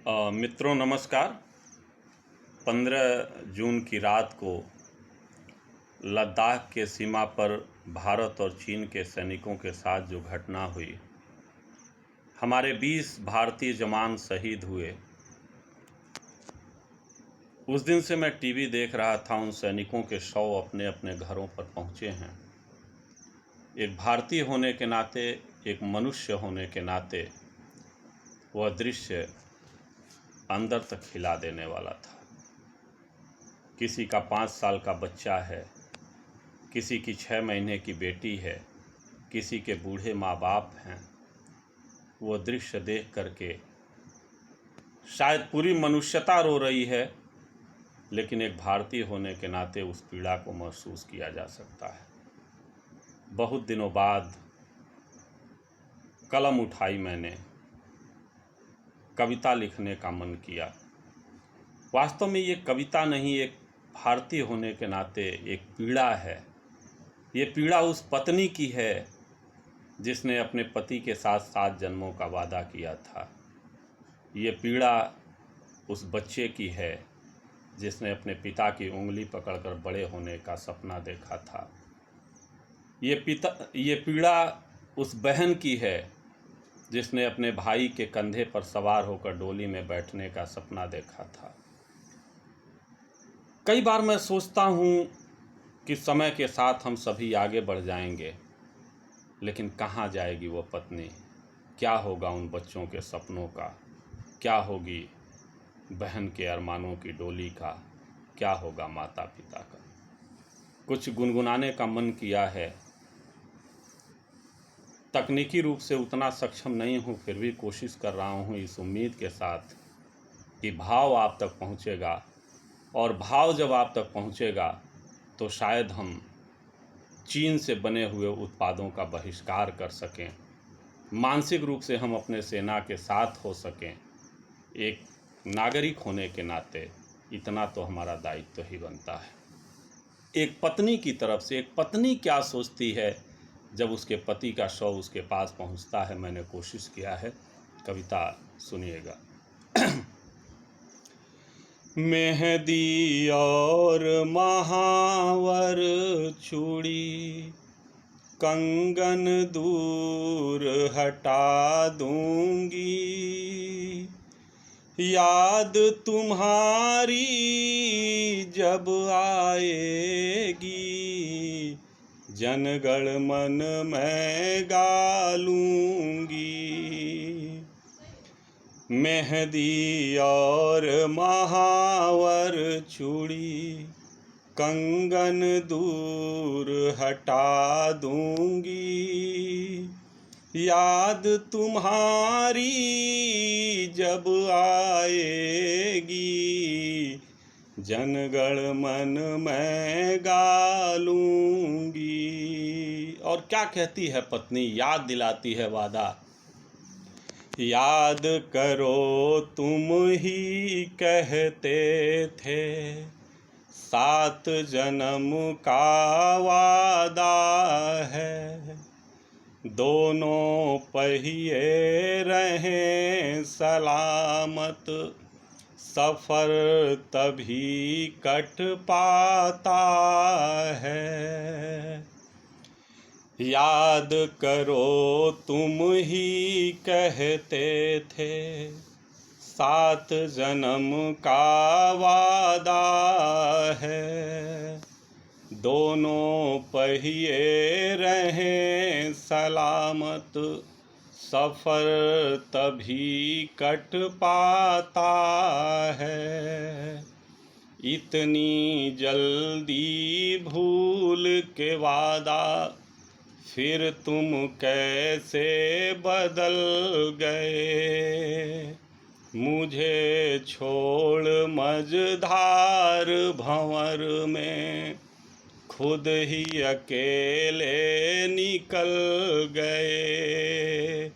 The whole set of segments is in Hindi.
मित्रों नमस्कार। 15 जून की रात को लद्दाख के सीमा पर भारत और चीन के सैनिकों के साथ जो घटना हुई, हमारे 20 भारतीय जवान शहीद हुए। उस दिन से मैं टीवी देख रहा था, उन सैनिकों के शव अपने अपने घरों पर पहुंचे हैं। एक भारतीय होने के नाते, एक मनुष्य होने के नाते वह दृश्य अंदर तक हिला देने वाला था। किसी का 5 साल का बच्चा है, किसी की 6 महीने की बेटी है, किसी के बूढ़े माँ बाप हैं। वो दृश्य देख करके शायद पूरी मनुष्यता रो रही है, लेकिन एक भारतीय होने के नाते उस पीड़ा को महसूस किया जा सकता है। बहुत दिनों बाद कलम उठाई मैंने, कविता लिखने का मन किया। वास्तव में ये कविता नहीं, एक भारतीय होने के नाते एक पीड़ा है। ये पीड़ा उस पत्नी की है जिसने अपने पति के साथ 7 जन्मों का वादा किया था। ये पीड़ा उस बच्चे की है जिसने अपने पिता की उंगली पकड़कर बड़े होने का सपना देखा था। ये पीड़ा उस बहन की है जिसने अपने भाई के कंधे पर सवार होकर डोली में बैठने का सपना देखा था। कई बार मैं सोचता हूँ कि समय के साथ हम सभी आगे बढ़ जाएंगे, लेकिन कहाँ जाएगी वो पत्नी? क्या होगा उन बच्चों के सपनों का? क्या होगी बहन के अरमानों की डोली का? क्या होगा माता पिता का? कुछ गुनगुनाने का मन किया है। तकनीकी रूप से उतना सक्षम नहीं हूँ, फिर भी कोशिश कर रहा हूँ इस उम्मीद के साथ कि भाव आप तक पहुँचेगा, और भाव जब आप तक पहुँचेगा तो शायद हम चीन से बने हुए उत्पादों का बहिष्कार कर सकें, मानसिक रूप से हम अपने सेना के साथ हो सकें। एक नागरिक होने के नाते इतना तो हमारा दायित्व ही बनता है। एक पत्नी की तरफ से, एक पत्नी क्या सोचती है जब उसके पति का शव उसके पास पहुंचता है, मैंने कोशिश किया है। कविता सुनिएगा। मेहंदी और महावर चूड़ी कंगन दूर हटा दूंगी, याद तुम्हारी जब आएगी जनगण मन मैं गा लूंगी। मेहंदी और महावर चूड़ी कंगन दूर हटा दूंगी, याद तुम्हारी जब आएगी जनगण मन मैं गा लूंगी। और क्या कहती है पत्नी? याद दिलाती है वादा। याद करो तुम ही कहते थे 7 जन्म का वादा है, दोनों पहिए रहें सलामत, सफ़र तभी कट पाता है। याद करो तुम ही कहते थे 7 जन्म का वादा है, दोनों पहिए रहें सलामत, सफ़र तभी कट पाता है। इतनी जल्दी भूल के वादा फिर तुम कैसे बदल गए, मुझे छोड़ मझधार भंवर में खुद ही अकेले निकल गए।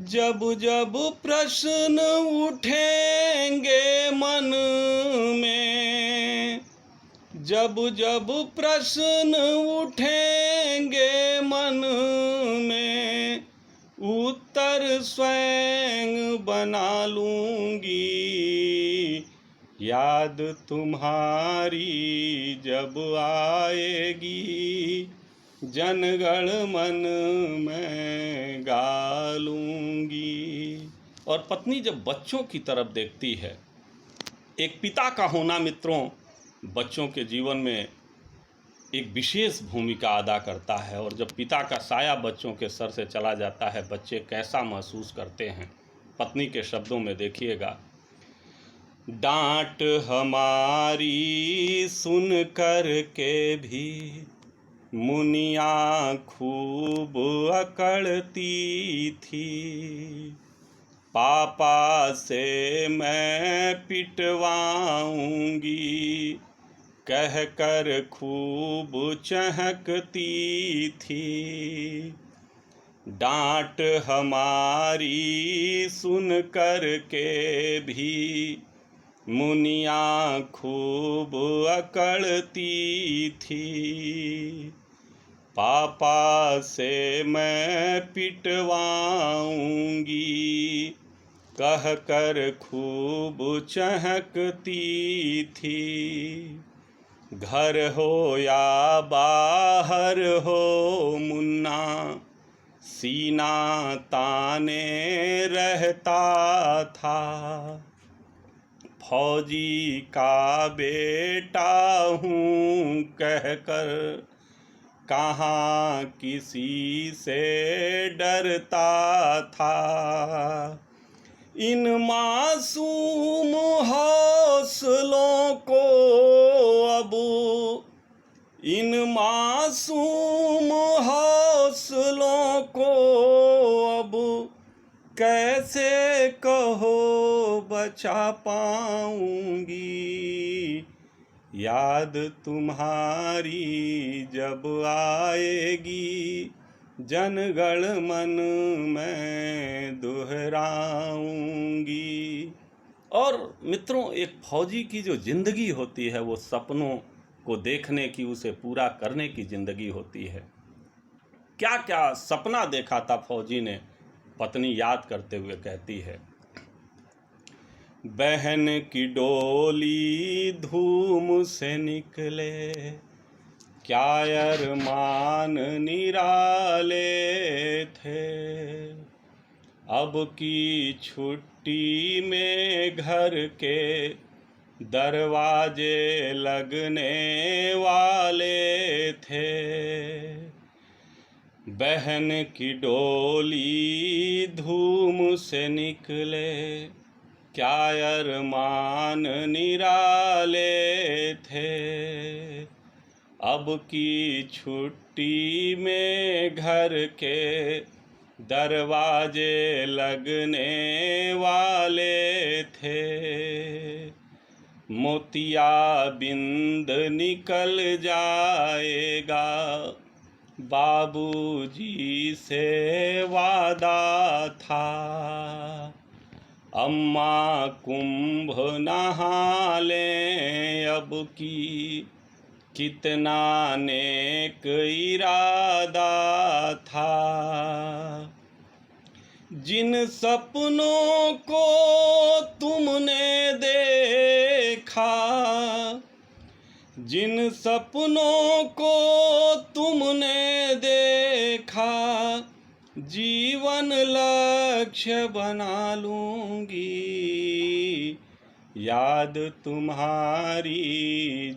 जब जब प्रश्न उठेंगे मन में, जब जब प्रश्न उठेंगे मन में, उत्तर स्वयं बना लूंगी, याद तुम्हारी जब आएगी, जनगण मन में गा लूंगी। और पत्नी जब बच्चों की तरफ देखती है, एक पिता का होना मित्रों बच्चों के जीवन में एक विशेष भूमिका अदा करता है। और जब पिता का साया बच्चों के सर से चला जाता है, बच्चे कैसा महसूस करते हैं, पत्नी के शब्दों में देखिएगा। डांट हमारी सुन कर के भी मुनिया खूब अकड़ती थी, पापा से मैं पिटवाऊंगी कह कर खूब चहकती थी। डांट हमारी सुन कर के भी मुनिया खूब अकड़ती थी, पापा से मैं पिटवाऊंगी कह कर खूब चहकती थी। घर हो या बाहर हो मुन्ना सीना ताने रहता था, फौजी का बेटा हूँ कहकर कहाँ किसी से डरता था। इन मासूम हौसलों को अब, इन मासूम हौसलों को अब कैसे कहो बचा पाऊंगी, याद तुम्हारी जब आएगी, जनगण मन में दोहराऊंगी। और मित्रों एक फौजी की जो ज़िंदगी होती है वो सपनों को देखने की, उसे पूरा करने की ज़िंदगी होती है। क्या क्या सपना देखा था फौजी ने, पत्नी याद करते हुए कहती है। बहन की डोली धूम से निकले, क्या अरमान निराले थे, अब की छुट्टी में घर के दरवाजे लगने वाले थे। बहन की डोली धूम से निकले, क्या अरमान निराले थे, अब की छुट्टी में घर के दरवाजे लगने वाले थे। मोतिया बिंद निकल जाएगा, बाबूजी से वादा था, अम्मा कुंभ नहा लें अब की, कितना नेक इरादा था। जिन सपनों को तुमने देखा, जिन सपनों को तुमने देखा, जीवन लक्ष्य बना लूंगी, याद तुम्हारी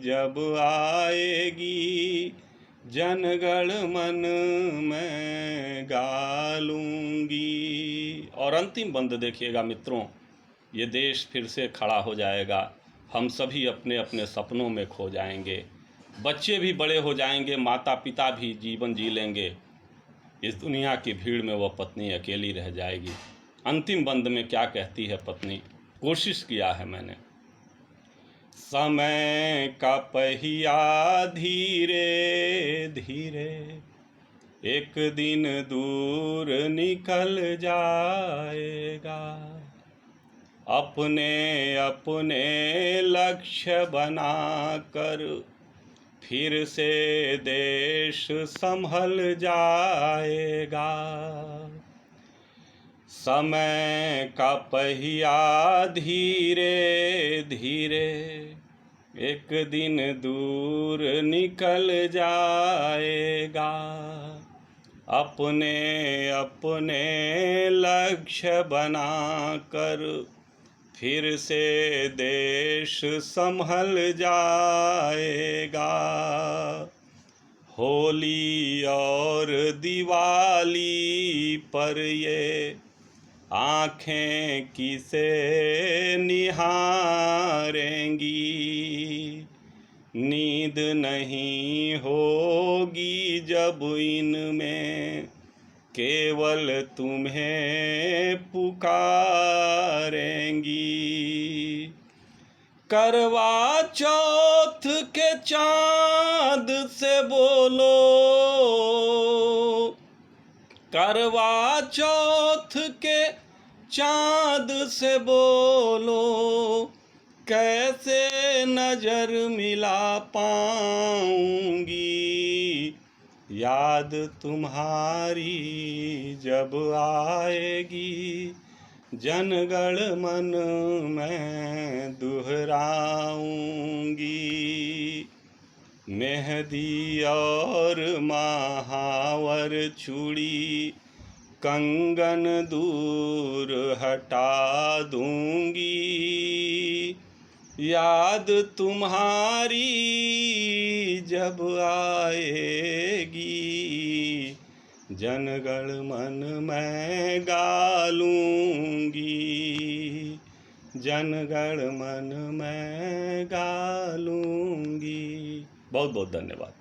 जब आएगी, जनगण मन में गा लूंगी। और अंतिम बंद देखिएगा मित्रों, ये देश फिर से खड़ा हो जाएगा, हम सभी अपने अपने सपनों में खो जाएंगे, बच्चे भी बड़े हो जाएंगे, माता पिता भी जीवन जी लेंगे, इस दुनिया की भीड़ में वह पत्नी अकेली रह जाएगी। अंतिम बंद में क्या कहती है पत्नी, कोशिश किया है मैंने। समय का पहिया धीरे धीरे एक दिन दूर निकल जाएगा, अपने अपने लक्ष्य बनाकर फिर से देश संभल जाएगा। समय का पहिया धीरे धीरे एक दिन दूर निकल जाएगा। अपने अपने लक्ष्य बनाकर फिर से देश संभल जाएगा। होली और दिवाली पर ये आँखें किसे निहारेंगी। नींद नहीं होगी जब इनमें केवल तुम्हें पुकारेंगी। करवा चौथ के चाँद से बोलो, करवा चौथ के चाँद से बोलो, कैसे नजर मिला पाऊंगी। याद तुम्हारी जब आएगी, जनगण मन मैं दुहराऊंगी। मेहंदी और महावर चूड़ी कंगन दूर हटा दूंगी। याद तुम्हारी जब आएगी, जनगण मन मैं गा लूंगी। जनगण मन मैं गा लूंगी। बहुत बहुत धन्यवाद।